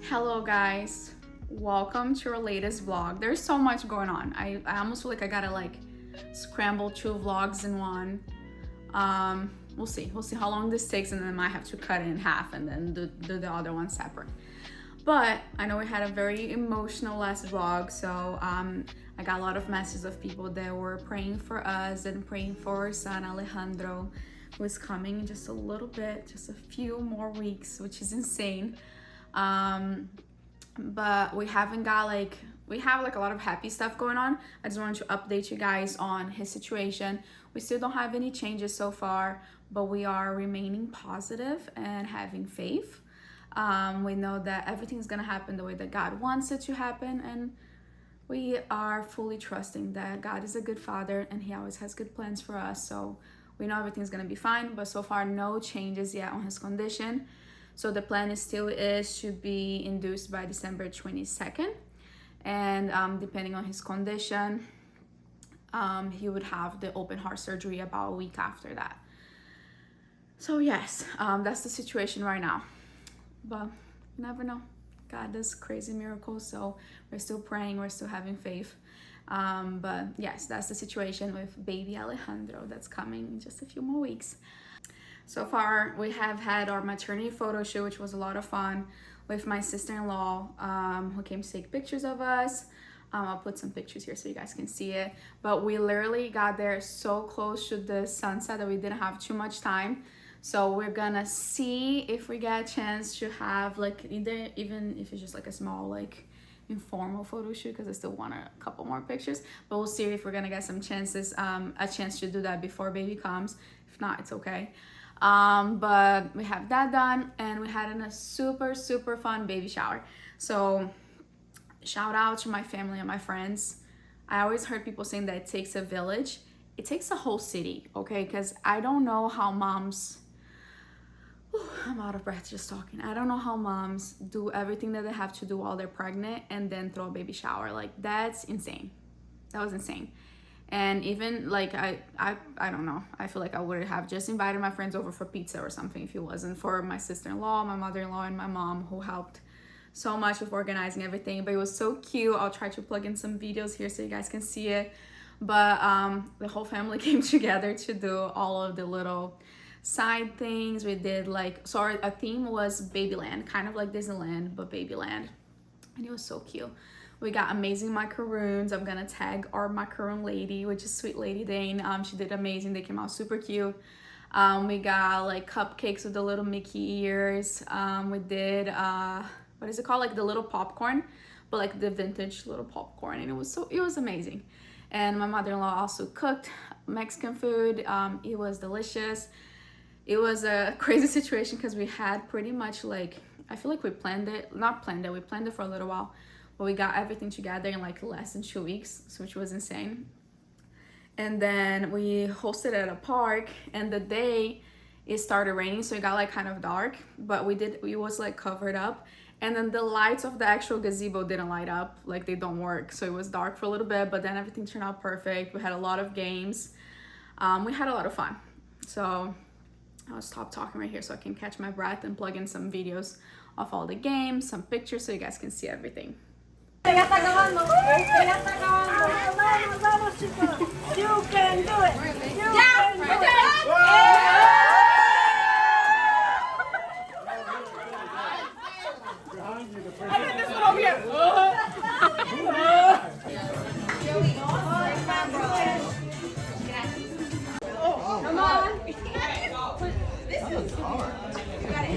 Hello guys, welcome to our latest vlog. There's so much going on. I almost feel like I gotta scramble 2 vlogs in one. We'll see how long this takes, and then I might have to cut it in half and then do the other one separate. But I know we had a very emotional last vlog, so I got a lot of messages of people that were praying for us and praying for our son Alejandro, who is coming in just a little bit, just a few more weeks, which is insane. But we haven't got we have a lot of happy stuff going on. I just wanted to update you guys on his situation. We still don't have any changes so far, but we are remaining positive and having faith. We know that everything's gonna happen the way that God wants it to happen, and we are fully trusting that God is a good father and he always has good plans for us. So we know everything's gonna be fine, but so far no changes yet on his condition. So the plan still is to be induced by December 22nd. And depending on his condition, he would have the open heart surgery about a week after that. So yes, that's the situation right now. But you never know. God does crazy miracles, so we're still praying, we're still having faith. But yes, that's the situation with baby Alejandro that's coming in just a few more weeks. So far, we have had our maternity photo shoot, which was a lot of fun, with my sister-in-law, who came to take pictures of us. I'll put some pictures here so you guys can see it. But we literally got there so close to the sunset that we didn't have too much time. So we're gonna see if we get a chance to have even if it's just a small informal photo shoot, because I still want a couple more pictures. But we'll see if we're gonna get some chances, a chance to do that before baby comes. If not, it's okay. But we have that done, and we had a super fun baby shower. So shout out to my family and my friends. I always heard people saying that it takes a village. It takes a whole city, okay? Because I don't know how moms, I'm out of breath just talking. I don't know how moms do everything that they have to do while they're pregnant and then throw a baby shower. That's insane. That was insane. And even I don't know, I feel like I would have just invited my friends over for pizza or something if it wasn't for my sister-in-law, my mother-in-law, and my mom, who helped so much with organizing everything. But it was so cute. I'll try to plug in some videos here so you guys can see it. But the whole family came together to do all of the little side things. We did so our theme was Babyland, kind of like Disneyland, but Babyland, and it was so cute. We got amazing macaroons. I'm gonna tag our macaroon lady, which is Sweet Lady Dane. She did amazing. They came out super cute. We got cupcakes with the little Mickey ears. We did what is it called, the little popcorn, but the vintage little popcorn, and it was amazing. And my mother-in-law also cooked Mexican food. It was delicious. It was a crazy situation because we had pretty much I feel like we planned it for a little while. But we got everything together in less than 2 weeks, which was insane. And then we hosted at a park, and the day it started raining, so it got kind of dark, but it was covered up. And then the lights of the actual gazebo didn't light up, they don't work. So it was dark for a little bit, but then everything turned out perfect. We had a lot of games. We had a lot of fun. So I'll stop talking right here so I can catch my breath and plug in some videos of all the games, some pictures, so you guys can see everything. Ya está acabando. Ya está acabando. Vamos, chicos. You can do it. You can do it. I got this one over here. Come on. This is hard. You got it.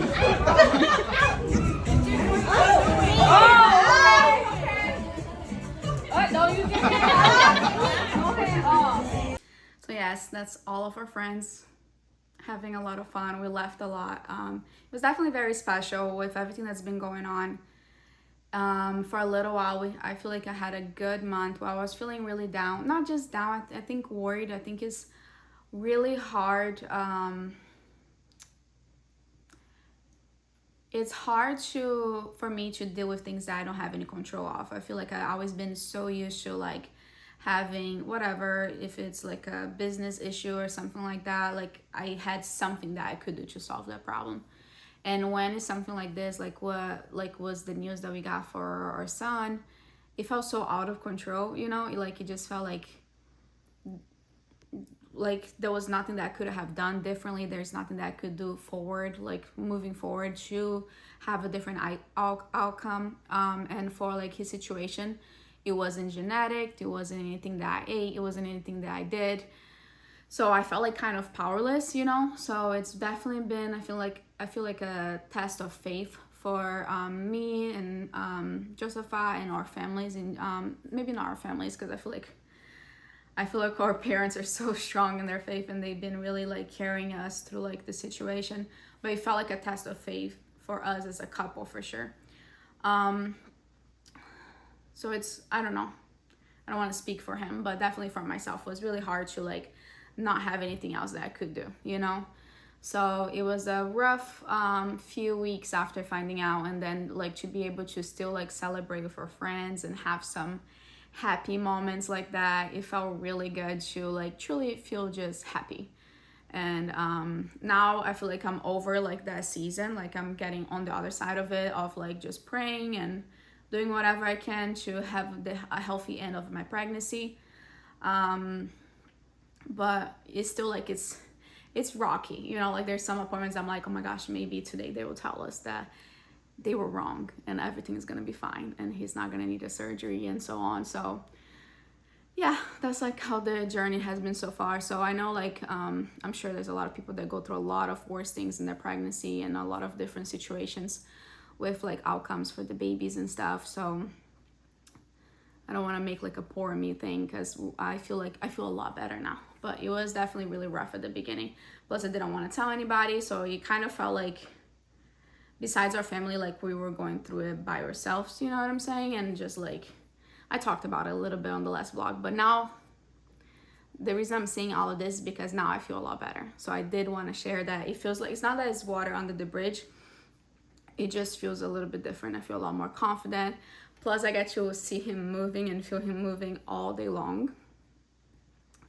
So yes, that's all of our friends having a lot of fun. We laughed a lot. It was definitely very special with everything that's been going on. For a little while, I feel like I had a good month where I was feeling really down. Not just down, I think worried. I think it's really hard. It's hard for me to deal with things that I don't have any control of. I feel like I've always been so used to having whatever, if it's a business issue or something like that, I had something that I could do to solve that problem. And when it's something like this, like what like was the news that we got for our son, it felt so out of control, you know, like it just felt like there was nothing that I could have done differently. There's nothing that I could do forward, like moving forward to have a different outcome. And for like his situation, it wasn't genetic, it wasn't anything that I ate, it wasn't anything that I did. So I felt like kind of powerless, you know. So it's definitely been, I feel like a test of faith for me and Josepha and our families, and maybe not our families, because I feel like our parents are so strong in their faith and they've been really like carrying us through like the situation. But it felt like a test of faith for us as a couple for sure. So it's, I don't know, I don't want to speak for him, but definitely for myself, it was really hard to like not have anything else that I could do, you know. So it was a rough few weeks after finding out, and then like to be able to still like celebrate with our friends and have some happy moments like that, it felt really good to like truly feel just happy. And now I feel like I'm over like that season, like I'm getting on the other side of it, of like just praying and doing whatever I can to have a healthy end of my pregnancy. But it's still like it's rocky, you know, like there's some appointments I'm like, oh my gosh, maybe today they will tell us that they were wrong and everything is gonna be fine and he's not gonna need a surgery and so on. So yeah, that's like how the journey has been so far. So I know like I'm sure there's a lot of people that go through a lot of worse things in their pregnancy and a lot of different situations with like outcomes for the babies and stuff. So I don't want to make like a poor me thing, because I feel a lot better now. But it was definitely really rough at the beginning. Plus I didn't want to tell anybody, so it kind of felt like besides our family, like we were going through it by ourselves, you know what I'm saying? And just like I talked about it a little bit on the last vlog, but now the reason I'm saying all of this is because now I feel a lot better. So I did want to share that. It feels like, it's not that it's water under the bridge, it just feels a little bit different. I feel a lot more confident. Plus I get to see him moving and feel him moving all day long.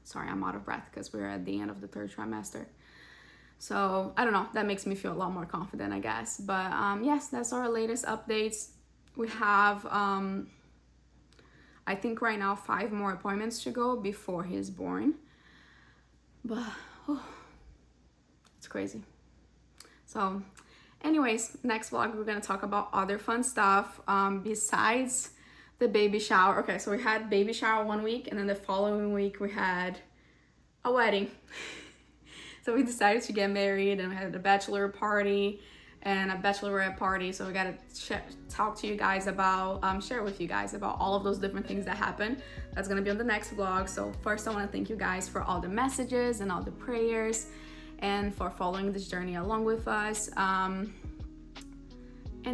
Sorry, I'm out of breath because we're at the end of the 3rd trimester. So I don't know, that makes me feel a lot more confident, I guess. But yes, that's our latest updates. We have I think right now 5 more appointments to go before he's born. But it's crazy. So anyways, next vlog we're gonna talk about other fun stuff besides the baby shower. Okay, so we had baby shower one week, and then the following week we had a wedding. So we decided to get married, and we had a bachelor party and a bachelorette party. So we got to talk to you guys about, share with you guys about all of those different things that happened. That's gonna be on the next vlog. So first I wanna thank you guys for all the messages and all the prayers and for following this journey along with us. And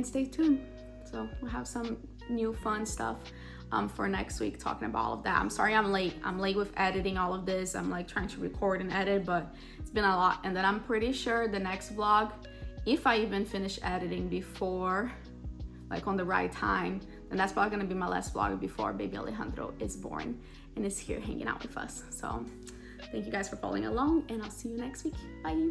stay tuned. So we'll have some new fun stuff for next week, talking about all of that. I'm sorry I'm late. I'm late with editing all of this. I'm like trying to record and edit, but it's been a lot. And then I'm pretty sure the next vlog, if I even finish editing before, like on the right time, then that's probably gonna be my last vlog before baby Alejandro is born and is here hanging out with us. So thank you guys for following along, and I'll see you next week. Bye.